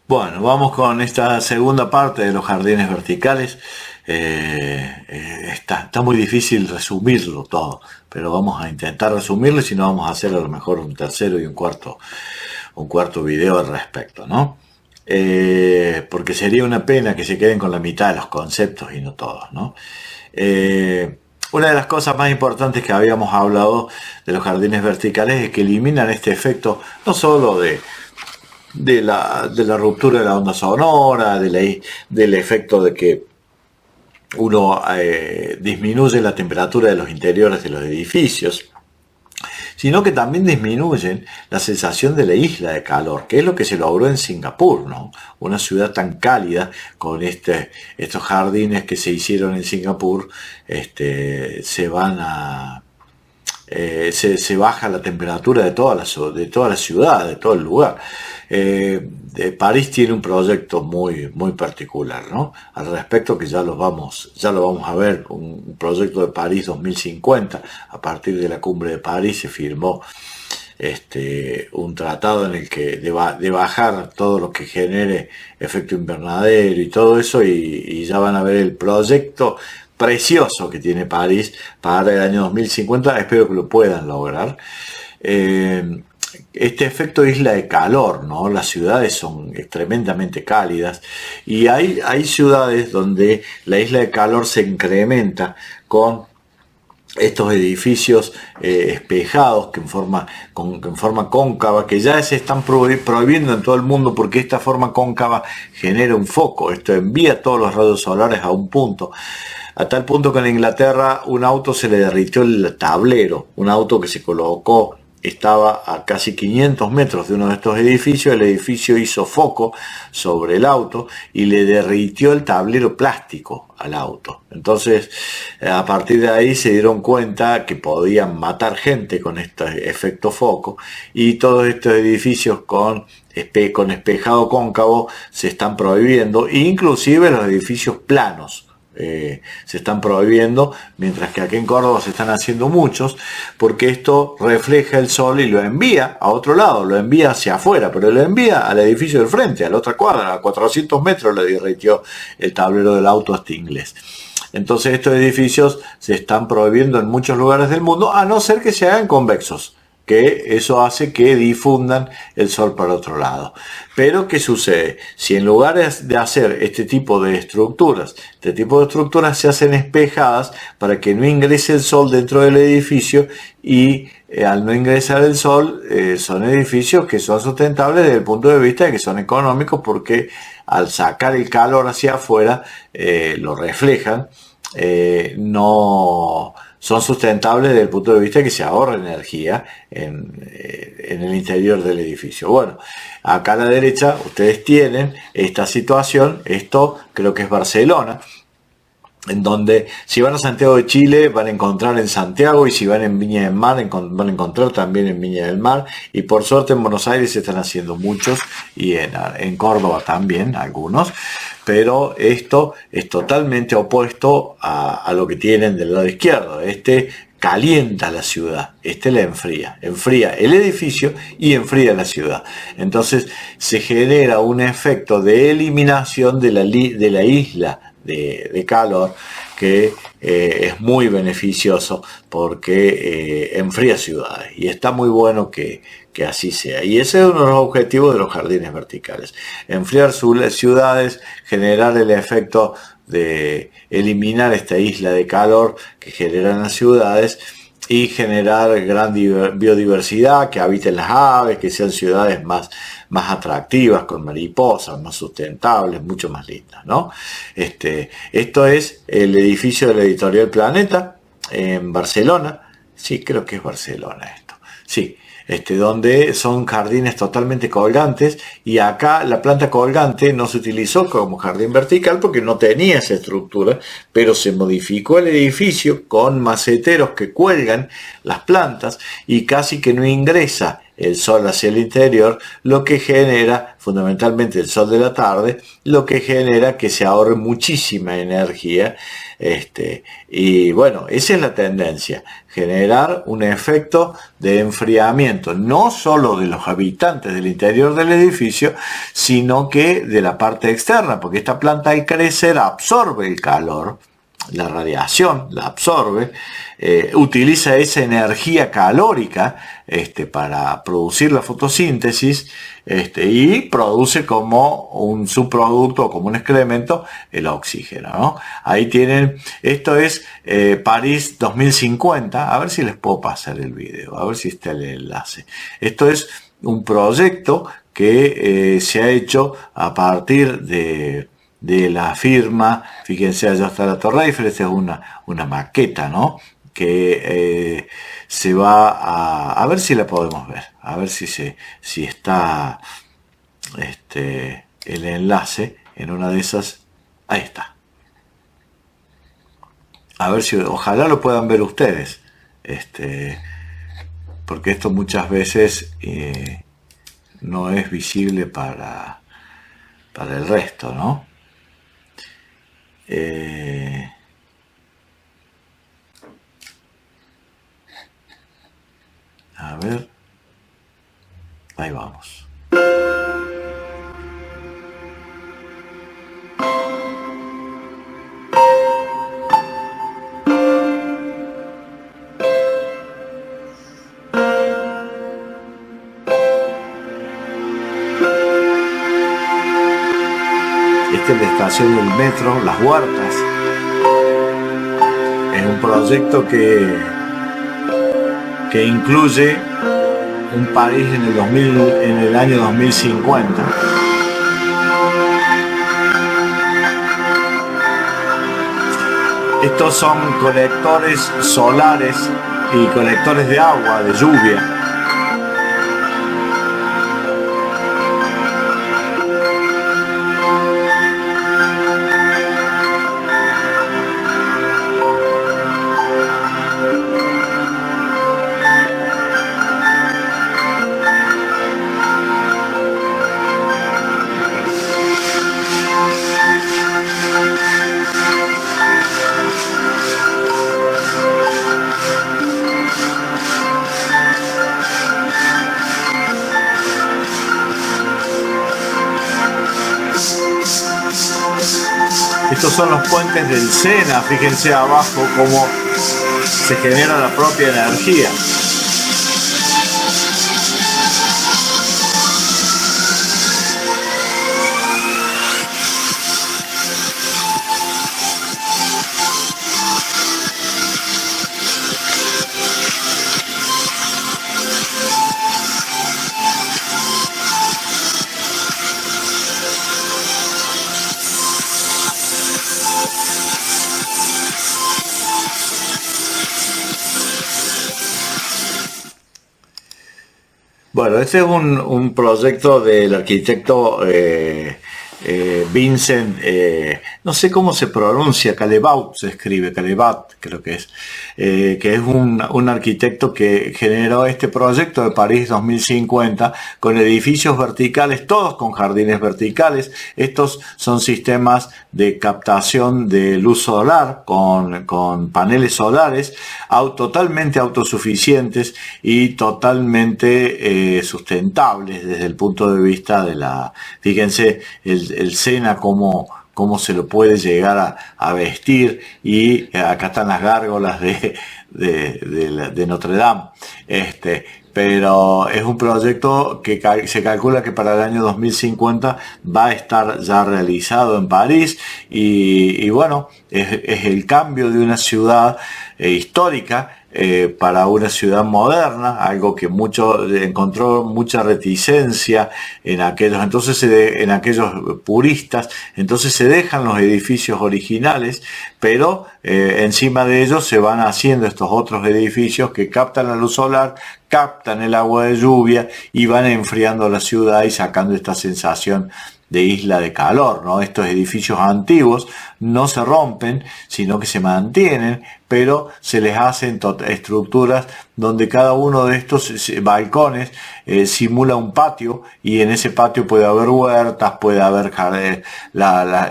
Bueno, vamos con esta segunda parte de los jardines verticales. Está muy difícil resumirlo todo, pero vamos a intentar resumirlo y si no vamos a hacer a lo mejor un tercero y un cuarto video al respecto, ¿no? Porque sería una pena que se queden con la mitad de los conceptos y no todos, ¿no? Una de las cosas más importantes que habíamos hablado de los jardines verticales es que eliminan este efecto no solo de la ruptura de la onda sonora, del efecto de que uno disminuye la temperatura de los interiores de los edificios, sino que también disminuyen la sensación de la isla de calor, que es lo que se logró en Singapur, ¿no? Una ciudad tan cálida con estos jardines que se hicieron en Singapur, se baja la temperatura de toda la ciudad, de todo el lugar. París tiene un proyecto muy particular, ¿no? Al respecto, que ya lo vamos a ver, un proyecto de París 2050. A partir de la cumbre de París se firmó un tratado en el que de bajar todo lo que genere efecto invernadero y todo eso, y ya van a ver el proyecto precioso que tiene París para el año 2050. Espero que lo puedan lograr. Este efecto isla de calor, ¿no? Las ciudades son tremendamente cálidas y hay ciudades donde la isla de calor se incrementa con estos edificios espejados que en forma cóncava, que ya se están prohibiendo en todo el mundo porque esta forma cóncava genera un foco. Esto envía todos los rayos solares a un punto. A tal punto que en Inglaterra un auto se le derritió el tablero, un auto que se colocó, estaba a casi 500 metros de uno de estos edificios, el edificio hizo foco sobre el auto y le derritió el tablero plástico al auto. Entonces, a partir de ahí se dieron cuenta que podían matar gente con este efecto foco, y todos estos edificios con espejado cóncavo se están prohibiendo, inclusive los edificios planos. Se están prohibiendo, mientras que aquí en Córdoba se están haciendo muchos, porque esto refleja el sol y lo envía a otro lado, lo envía hacia afuera, pero lo envía al edificio del frente, a la otra cuadra, a 400 metros le derritió el tablero del auto a este inglés. Entonces estos edificios se están prohibiendo en muchos lugares del mundo, a no ser que se hagan convexos, que eso hace que difundan el sol para otro lado. Pero ¿qué sucede? Si en lugar de hacer este tipo de estructuras se hacen espejadas para que no ingrese el sol dentro del edificio, y al no ingresar el sol, son edificios que son sustentables desde el punto de vista de que son económicos, porque al sacar el calor hacia afuera, lo reflejan, no son sustentables desde el punto de vista de que se ahorra energía en el interior del edificio. Bueno, acá a la derecha ustedes tienen esta situación. Esto creo que es Barcelona, en donde si van a Santiago de Chile van a encontrar en Santiago, y si van en Viña del Mar van a encontrar también en Viña del Mar, y por suerte en Buenos Aires se están haciendo muchos, y en Córdoba también algunos. Pero esto es totalmente opuesto a lo que tienen del lado izquierdo. Calienta la ciudad, la enfría el edificio y enfría la ciudad. Entonces se genera un efecto de eliminación de la isla de calor, que es muy beneficioso porque enfría ciudades, y está muy bueno que así sea. Y ese es uno de los objetivos de los jardines verticales: enfriar ciudades, generar el efecto de eliminar esta isla de calor que generan las ciudades, y generar gran biodiversidad, que habiten las aves, que sean ciudades más atractivas, con mariposas, más sustentables, mucho más lindas, ¿no? Esto es el edificio de la editorial Planeta en Barcelona. Sí, creo que es Barcelona esto. Sí. Donde son jardines totalmente colgantes, y acá la planta colgante no se utilizó como jardín vertical porque no tenía esa estructura, pero se modificó el edificio con maceteros que cuelgan las plantas, y casi que no ingresa el sol hacia el interior, lo que genera, fundamentalmente el sol de la tarde, lo que genera que se ahorre muchísima energía. Y bueno, esa es la tendencia, generar un efecto de enfriamiento, no solo de los habitantes del interior del edificio, sino que de la parte externa, porque esta planta al crecer absorbe el calor, la radiación la absorbe, utiliza esa energía calórica para producir la fotosíntesis, y produce como un subproducto, como un excremento, el oxígeno, ¿no? Ahí tienen, esto es París 2050, a ver si les puedo pasar el video, a ver si está el enlace. Esto es un proyecto que se ha hecho a partir de la firma, fíjense, allá está la Torre Eiffel, esta es una maqueta, ¿no? Que se va a ver si la podemos ver, a ver si está el enlace en una de esas. Ahí está. A ver si, ojalá lo puedan ver ustedes, porque esto muchas veces no es visible para el resto, ¿no? A ver, ahí vamos. Esta es la estación del metro, Las Huertas. Es un proyecto que incluye un París en el año 2050. Estos son colectores solares y colectores de agua, de lluvia. Estos son los puentes del Sena, fíjense abajo cómo se genera la propia energía. Bueno, este es un proyecto del arquitecto Vincent, no sé cómo se pronuncia, Caillebotte se escribe, Caillebotte creo que es un arquitecto que generó este proyecto de París 2050 con edificios verticales, todos con jardines verticales. Estos son sistemas de captación de luz solar con paneles solares totalmente autosuficientes y totalmente sustentables desde el punto de vista de fíjense el Sena cómo se lo puede llegar a vestir, y acá están las gárgolas de Notre Dame. Pero es un proyecto que se calcula que para el año 2050 va a estar ya realizado en París, y bueno, es el cambio de una ciudad histórica para una ciudad moderna, algo que encontró mucha reticencia en aquellos puristas. Entonces se dejan los edificios originales, pero encima de ellos se van haciendo estos otros edificios que captan la luz solar, captan el agua de lluvia y van enfriando la ciudad y sacando esta sensación de isla de calor, ¿no? Estos edificios antiguos no se rompen, sino que se mantienen, pero se les hacen estructuras donde cada uno de estos balcones simula un patio, y en ese patio puede haber huertas, puede haber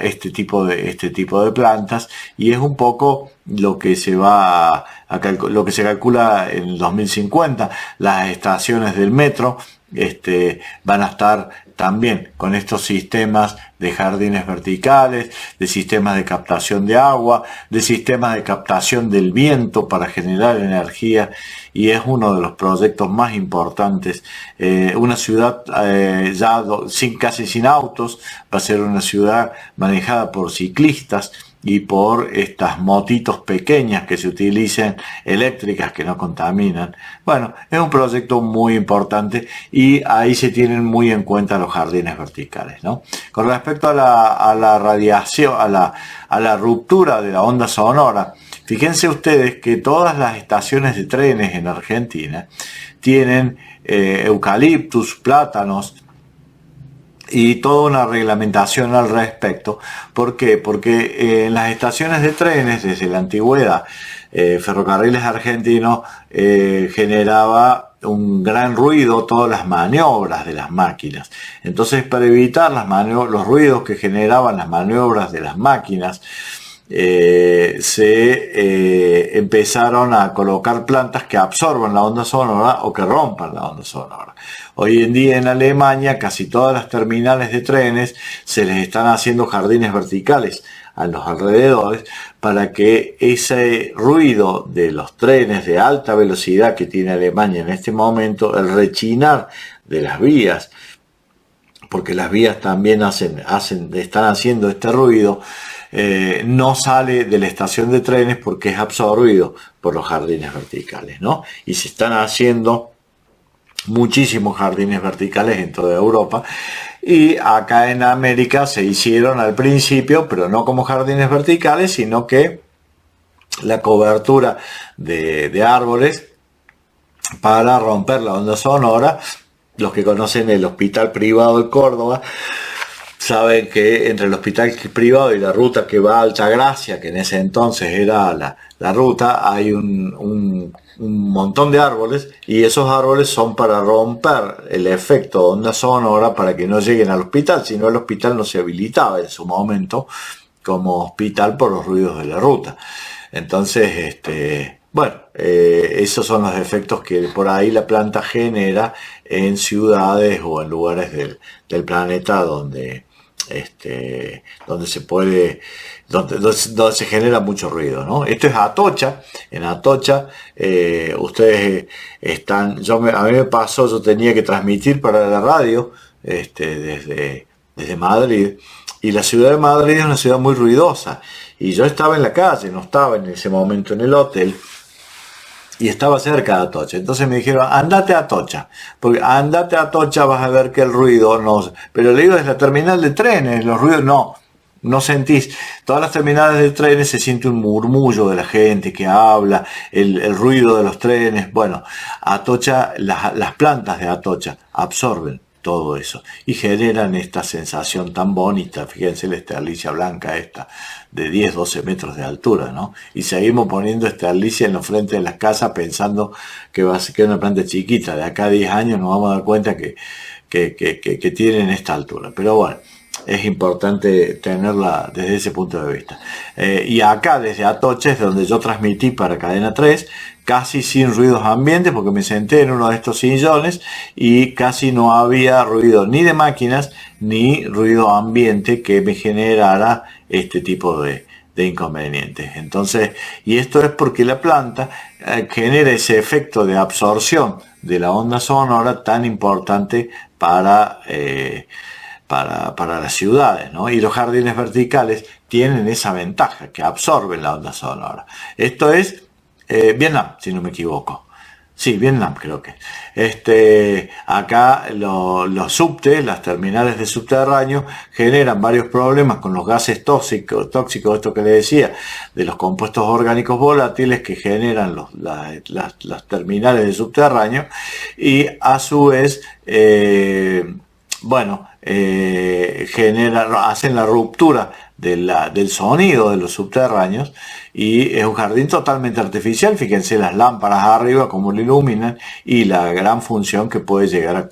este tipo de plantas, y es un poco lo que se va lo que se calcula en el 2050. Las estaciones del metro van a estar también con estos sistemas de jardines verticales, de sistemas de captación de agua, de sistemas de captación del viento para generar energía, y es uno de los proyectos más importantes. Una ciudad casi sin autos, va a ser una ciudad manejada por ciclistas y por estas motitos pequeñas que se utilicen, eléctricas, que no contaminan. Bueno, es un proyecto muy importante, y ahí se tienen muy en cuenta los jardines verticales, ¿no? Con respecto a la radiación, a la ruptura de la onda sonora, fíjense ustedes que todas las estaciones de trenes en Argentina tienen eucaliptus, plátanos, y toda una reglamentación al respecto. ¿Por qué? Porque en las estaciones de trenes, desde la antigüedad, Ferrocarriles Argentinos generaba un gran ruido todas las maniobras de las máquinas. Entonces, para evitar los ruidos que generaban las maniobras de las máquinas, se empezaron a colocar plantas que absorban la onda sonora o que rompan la onda sonora. Hoy en día en Alemania casi todas las terminales de trenes se les están haciendo jardines verticales a los alrededores, para que ese ruido de los trenes de alta velocidad que tiene Alemania en este momento, el rechinar de las vías, porque las vías también están haciendo este ruido, no sale de la estación de trenes porque es absorbido por los jardines verticales, ¿no? Y se están haciendo muchísimos jardines verticales en toda Europa, y acá en América se hicieron al principio, pero no como jardines verticales, sino que la cobertura de árboles para romper la onda sonora. Los que conocen el hospital privado de Córdoba saben que entre el hospital privado y la ruta que va a Altagracia, que en ese entonces era la ruta, hay un montón de árboles, y esos árboles son para romper el efecto de onda sonora para que no lleguen al hospital, si no el hospital no se habilitaba en su momento como hospital por los ruidos de la ruta. Entonces, esos son los efectos que por ahí la planta genera en ciudades o en lugares del planeta donde se genera mucho ruido, ¿no? Esto es Atocha. En Atocha, ustedes están, a mí me pasó, yo tenía que transmitir para la radio desde Madrid, y la ciudad de Madrid es una ciudad muy ruidosa, y yo estaba en la calle, no estaba en ese momento en el hotel, y estaba cerca de Atocha. Entonces me dijeron, andate a Atocha, porque andate a Atocha, vas a ver que el ruido no... Pero le digo, es la terminal de trenes, los ruidos no sentís. Todas las terminales de trenes se siente un murmullo de la gente que habla, el ruido de los trenes. Bueno, Atocha, las plantas de Atocha absorben todo eso y generan esta sensación tan bonita. Fíjense la esterlicia blanca esta de 10-12 metros de altura, ¿no? Y seguimos poniendo esterlicia en los frentes de las casas pensando que va a ser una planta chiquita. De acá a 10 años nos vamos a dar cuenta que tienen esta altura. Pero bueno, es importante tenerla desde ese punto de vista. Y acá desde Atocha es donde yo transmití para Cadena 3, casi sin ruidos ambientes, porque me senté en uno de estos sillones y casi no había ruido ni de máquinas ni ruido ambiente que me generara este tipo de inconvenientes. Entonces, y esto es porque la planta genera ese efecto de absorción de la onda sonora tan importante para las ciudades, ¿no? Y los jardines verticales tienen esa ventaja, que absorben la onda sonora. Esto es Vietnam, si no me equivoco. Sí, Vietnam creo que. Acá los subtes, las terminales de subterráneo, generan varios problemas con los gases tóxicos, esto que le decía, de los compuestos orgánicos volátiles que generan las terminales de subterráneo, y a su vez bueno, hacen la ruptura del sonido de los subterráneos, y es un jardín totalmente artificial. Fíjense las lámparas arriba como lo iluminan y la gran función que puede llegar a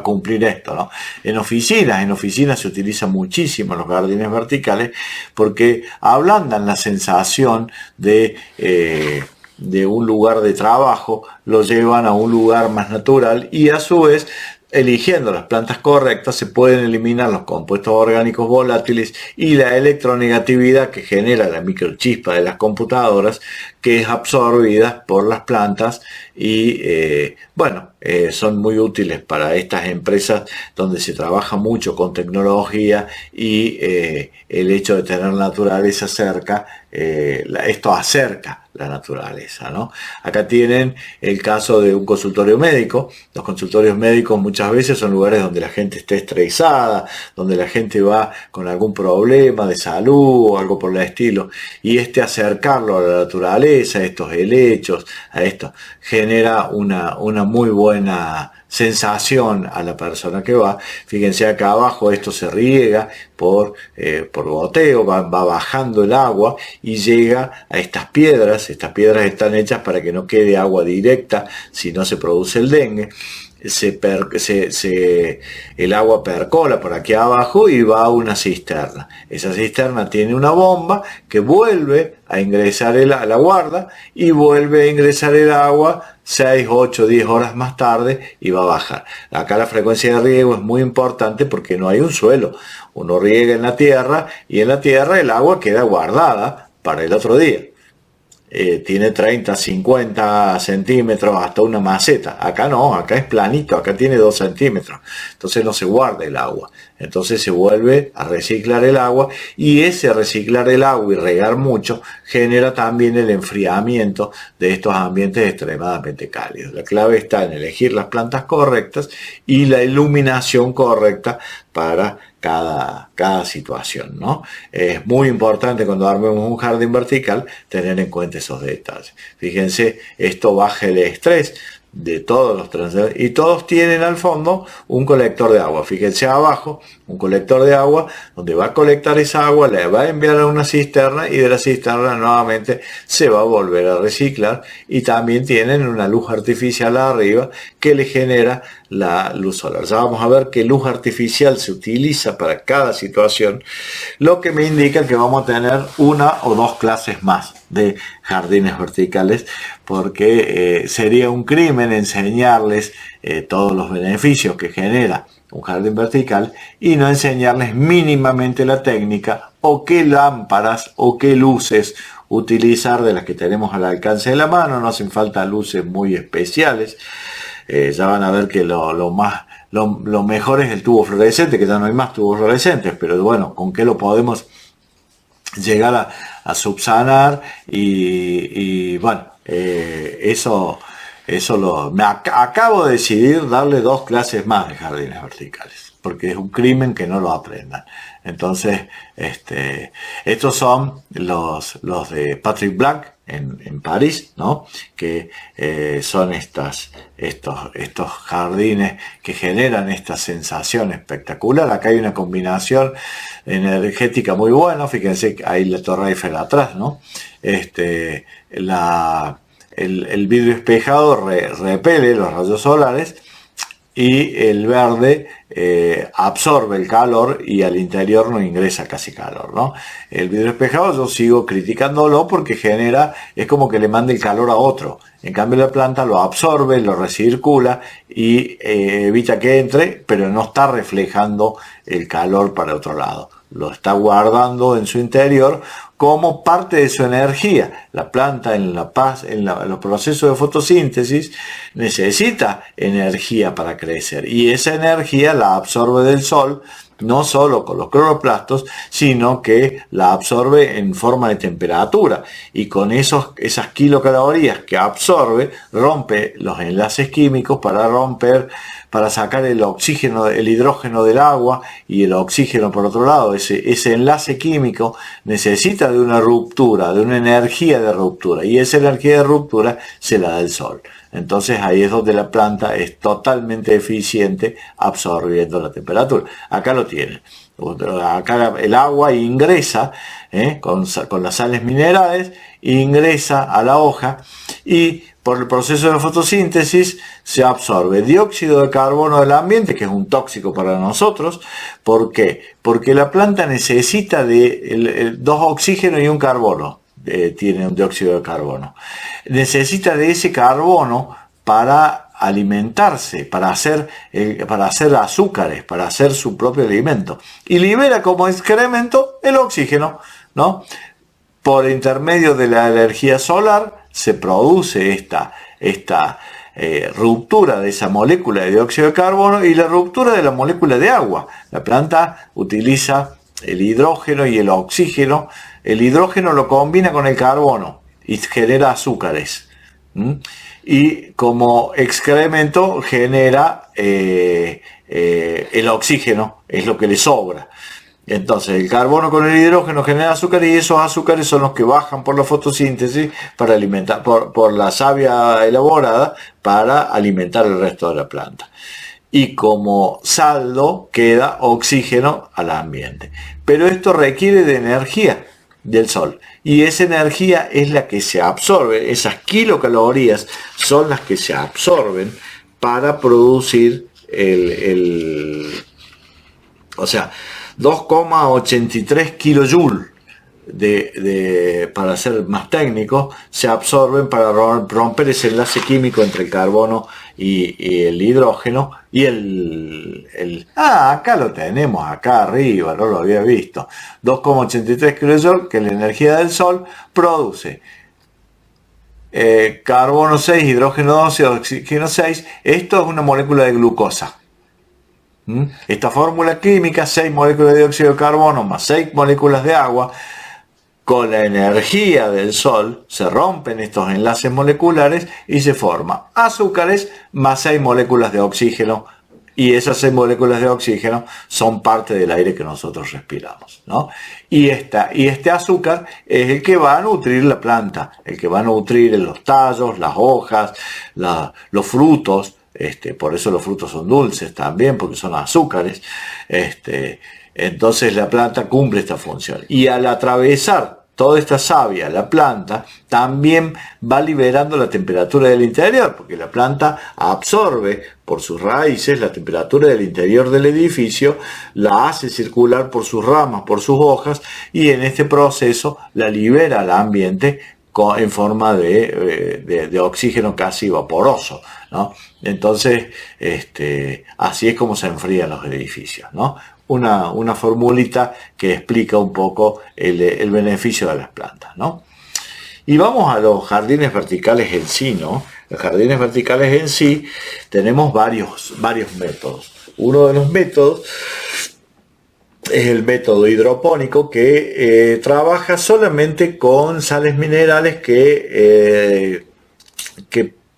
cumplir esto, ¿no? En oficinas se utiliza muchísimo los jardines verticales porque ablandan la sensación de un lugar de trabajo, lo llevan a un lugar más natural, y a su vez, eligiendo las plantas correctas, se pueden eliminar los compuestos orgánicos volátiles y la electronegatividad que genera la microchispa de las computadoras, que es absorbida por las plantas. Y son muy útiles para estas empresas donde se trabaja mucho con tecnología, y el hecho de tener naturaleza cerca, esto acerca la naturaleza, ¿no? Acá tienen el caso de un consultorio médico. Los consultorios médicos muchas veces son lugares donde la gente está estresada, donde la gente va con algún problema de salud o algo por el estilo, y acercarlo a la naturaleza, a estos helechos, a esto, genera una muy buena sensación a la persona que va. Fíjense acá abajo, esto se riega por goteo, va bajando el agua y llega a estas piedras. Estas piedras están hechas para que no quede agua directa, si no se produce el dengue. El agua percola por aquí abajo y va a una cisterna. Esa cisterna tiene una bomba que vuelve a ingresar la guarda, y vuelve a ingresar el agua 6, 8, 10 horas más tarde, y va a bajar. Acá la frecuencia de riego es muy importante porque no hay un suelo. Uno riega en la tierra, y en la tierra el agua queda guardada para el otro día. Tiene 30, 50 centímetros hasta una maceta. Acá no, acá es planito, acá tiene 2 centímetros. Entonces no se guarda el agua. Entonces se vuelve a reciclar el agua, y ese reciclar el agua y regar mucho genera también el enfriamiento de estos ambientes extremadamente cálidos. La clave está en elegir las plantas correctas y la iluminación correcta para cada situación, ¿no? Es muy importante cuando armemos un jardín vertical tener en cuenta esos detalles. Fíjense, esto baja el estrés de todos los transeúntes, y todos tienen al fondo un colector de agua. Fíjense abajo, un colector de agua donde va a colectar esa agua, la va a enviar a una cisterna, y de la cisterna nuevamente se va a volver a reciclar. Y también tienen una luz artificial arriba que le genera la luz solar. Ya vamos a ver qué luz artificial se utiliza para cada situación, lo que me indica que vamos a tener 1 o 2 clases más de jardines verticales, porque sería un crimen enseñarles todos los beneficios que genera un jardín vertical y no enseñarles mínimamente la técnica, o qué lámparas o qué luces utilizar de las que tenemos al alcance de la mano. No hacen falta luces muy especiales. Ya van a ver que lo mejor es el tubo fluorescente, que ya no hay más tubos fluorescentes, pero bueno, con qué lo podemos llegar a subsanar. Y bueno, acabo de decidir darle 2 clases más de jardines verticales, porque es un crimen que no lo aprendan. Entonces, estos son los de Patrick Black en París, ¿no? Que son estos jardines que generan esta sensación espectacular. Acá hay una combinación energética muy buena. Fíjense que hay la Torre Eiffel atrás, ¿no? El vidrio espejado repele los rayos solares, y el verde absorbe el calor, y al interior no ingresa casi calor, ¿no? El vidrio espejado yo sigo criticándolo porque es como que le manda el calor a otro. En cambio la planta lo absorbe, lo recircula y evita que entre, pero no está reflejando el calor para otro lado. Lo está guardando en su interior como parte de su energía. La planta en los procesos de fotosíntesis necesita energía para crecer, y esa energía la absorbe del sol, no solo con los cloroplastos, sino que la absorbe en forma de temperatura, y con esas kilocalorías que absorbe, rompe los enlaces químicos para sacar el oxígeno, el hidrógeno del agua y el oxígeno por otro lado. Ese enlace químico necesita de una ruptura, de una energía de ruptura, y esa energía de ruptura se la da el sol. Entonces ahí es donde la planta es totalmente eficiente absorbiendo la temperatura. Acá lo tienen. Acá el agua ingresa con las sales minerales, ingresa a la hoja y por el proceso de fotosíntesis se absorbe dióxido de carbono del ambiente, que es un tóxico para nosotros. ¿Por qué? Porque la planta necesita de dos oxígenos y un carbono. Tiene un dióxido de carbono. Necesita de ese carbono para alimentarse, para hacer azúcares, para hacer su propio alimento. Y libera como excremento el oxígeno, ¿no? Por intermedio de la energía solar se produce esta ruptura de esa molécula de dióxido de carbono y la ruptura de la molécula de agua. La planta utiliza el hidrógeno y el oxígeno. El hidrógeno lo combina con el carbono y genera azúcares. Y como excremento genera el oxígeno, es lo que le sobra. Entonces el carbono con el hidrógeno genera azúcares y esos azúcares son los que bajan por la fotosíntesis para alimentar, por la savia elaborada para alimentar el resto de la planta. Y como saldo queda oxígeno al ambiente. Pero esto requiere de energía del sol. Y esa energía es la que se absorbe, esas kilocalorías son las que se absorben para producir o sea, 2,83 kilojoules para ser más técnico, se absorben para romper ese enlace químico entre el carbono y el hidrógeno y acá lo tenemos, acá arriba, no lo había visto. 2,83 kilojoules que la energía del sol produce carbono 6, hidrógeno 2 y oxígeno 6. Esto es una molécula de glucosa. Esta fórmula química, 6 moléculas de dióxido de carbono más 6 moléculas de agua, con la energía del sol se rompen estos enlaces moleculares y se forma azúcares más 6 moléculas de oxígeno, y esas 6 moléculas de oxígeno son parte del aire que nosotros respiramos, ¿no? Y este azúcar es el que va a nutrir la planta, el que va a nutrir los tallos, las hojas, los frutos. Por eso los frutos son dulces también, porque son azúcares. Entonces la planta cumple esta función. Y al atravesar toda esta savia, la planta también va liberando la temperatura del interior, porque la planta absorbe por sus raíces la temperatura del interior del edificio, la hace circular por sus ramas, por sus hojas, y en este proceso la libera al ambiente en forma de oxígeno casi vaporoso, ¿no? Entonces, así es como se enfrían los edificios, ¿no? Una formulita que explica un poco el beneficio de las plantas, ¿no? Y vamos a los jardines verticales en sí, ¿no? Los jardines verticales en sí tenemos varios métodos. Uno de los métodos es el método hidropónico, que trabaja solamente con sales minerales que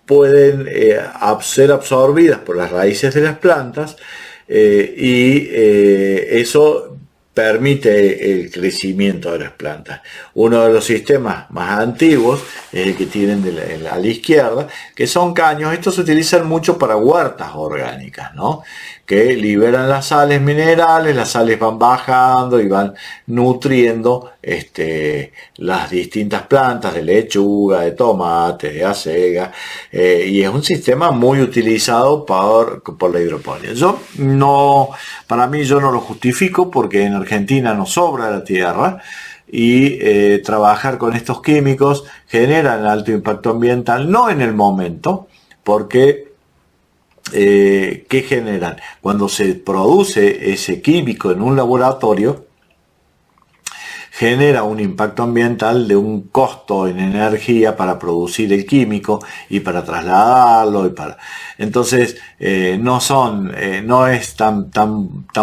pueden ser absorbidas por las raíces de las plantas, y eso permite el crecimiento de las plantas. Uno de los sistemas más antiguos es el que tienen a la izquierda, que son caños. Estos se utilizan mucho para huertas orgánicas, ¿no? Que liberan las sales minerales, las sales van bajando y van nutriendo las distintas plantas de lechuga, de tomate, de acega, y es un sistema muy utilizado por la hidroponía. Para mí yo no lo justifico, porque en Argentina nos sobra la tierra y trabajar con estos químicos generan alto impacto ambiental, no en el momento, porque ¿qué generan? Cuando se produce ese químico en un laboratorio, genera un impacto ambiental de un costo en energía para producir el químico y para trasladarlo. Entonces no es tan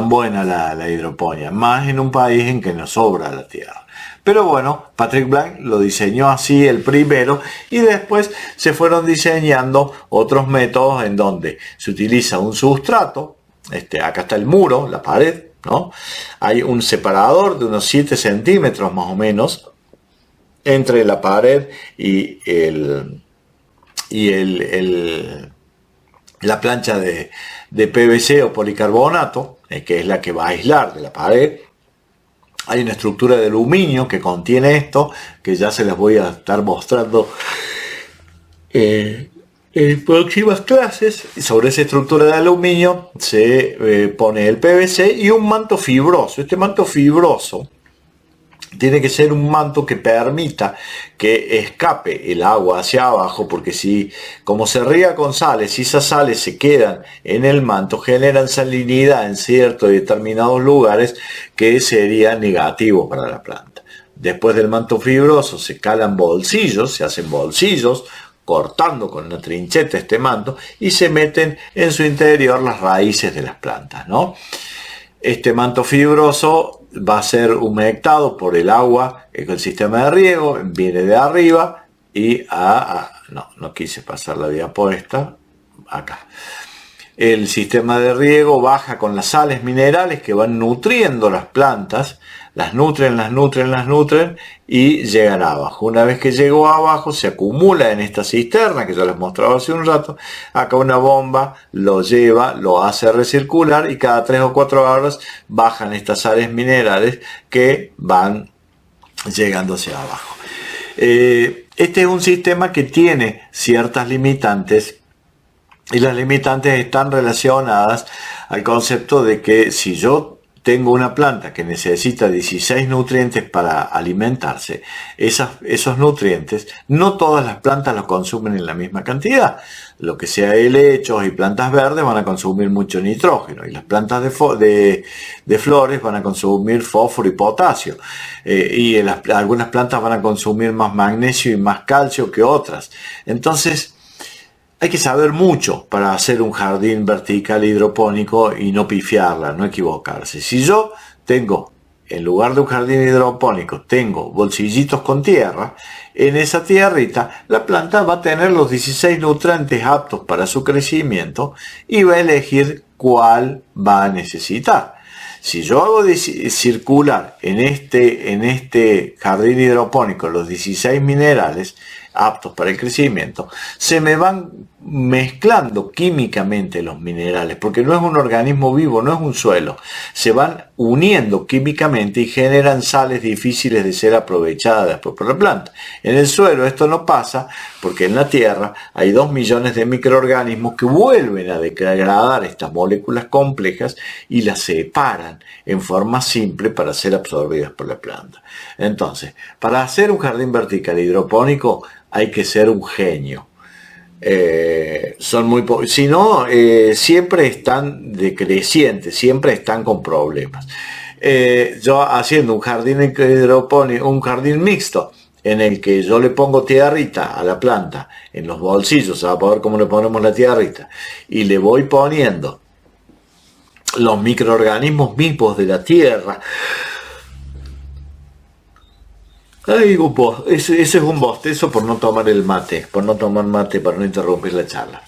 buena la hidroponía, más en un país en que nos sobra la tierra. Pero bueno, Patrick Blanc lo diseñó así, el primero, y después se fueron diseñando otros métodos en donde se utiliza un sustrato. Acá está el muro, la pared, ¿no? Hay un separador de unos 7 centímetros más o menos entre la pared y y la plancha de PVC o policarbonato, que es la que va a aislar de la pared. Hay una estructura de aluminio que contiene esto, que ya se las voy a estar mostrando en próximas clases. Sobre esa estructura de aluminio se pone el PVC y un manto fibroso. Este manto fibroso tiene que ser un manto que permita que escape el agua hacia abajo, porque como se riega con sales, si esas sales se quedan en el manto, generan salinidad en ciertos y determinados lugares, que sería negativo para la planta. Después del manto fibroso se calan bolsillos, se hacen bolsillos, cortando con una trincheta este manto, y se meten en su interior las raíces de las plantas, ¿no? Este manto fibroso va a ser humectado por el agua, el sistema de riego viene de arriba y no quise pasar la diapositiva, acá. El sistema de riego baja con las sales minerales que van nutriendo las plantas, las nutren y llegan abajo. Una vez que llegó abajo, se acumula en esta cisterna que ya les mostraba hace un rato. Acá una bomba lo lleva, lo hace recircular, y cada 3 o 4 horas bajan estas sales minerales que van llegando hacia abajo. Este es un sistema que tiene ciertas limitantes, y las limitantes están relacionadas al concepto de que si yo tengo una planta que necesita 16 nutrientes para alimentarse, esos nutrientes, no todas las plantas los consumen en la misma cantidad. Lo que sea helechos y plantas verdes van a consumir mucho nitrógeno, y las plantas de flores van a consumir fósforo y potasio, y algunas plantas van a consumir más magnesio y más calcio que otras. Entonces, hay que saber mucho para hacer un jardín vertical hidropónico y no pifiarla, no equivocarse. Si yo tengo, en lugar de un jardín hidropónico, tengo bolsillitos con tierra, en esa tierrita la planta va a tener los 16 nutrientes aptos para su crecimiento y va a elegir cuál va a necesitar. Si yo hago circular en este jardín hidropónico los 16 minerales aptos para el crecimiento, se me van mezclando químicamente los minerales, porque no es un organismo vivo, no es un suelo, se van uniendo químicamente y generan sales difíciles de ser aprovechadas después por la planta. En el suelo esto no pasa, porque en la tierra hay 2 millones de microorganismos que vuelven a degradar estas moléculas complejas y las separan en forma simple para ser absorbidas por la planta. Entonces, para hacer un jardín vertical hidropónico hay que ser un genio. Son muy si no, siempre están decrecientes, siempre están con problemas. Yo haciendo un jardín hidropónico, un jardín mixto, en el que yo le pongo tierrita a la planta en los bolsillos, a ver cómo le ponemos la tierrita, y le voy poniendo los microorganismos mismos de la tierra. Ese es un bostezo por no tomar mate, para no interrumpir la charla.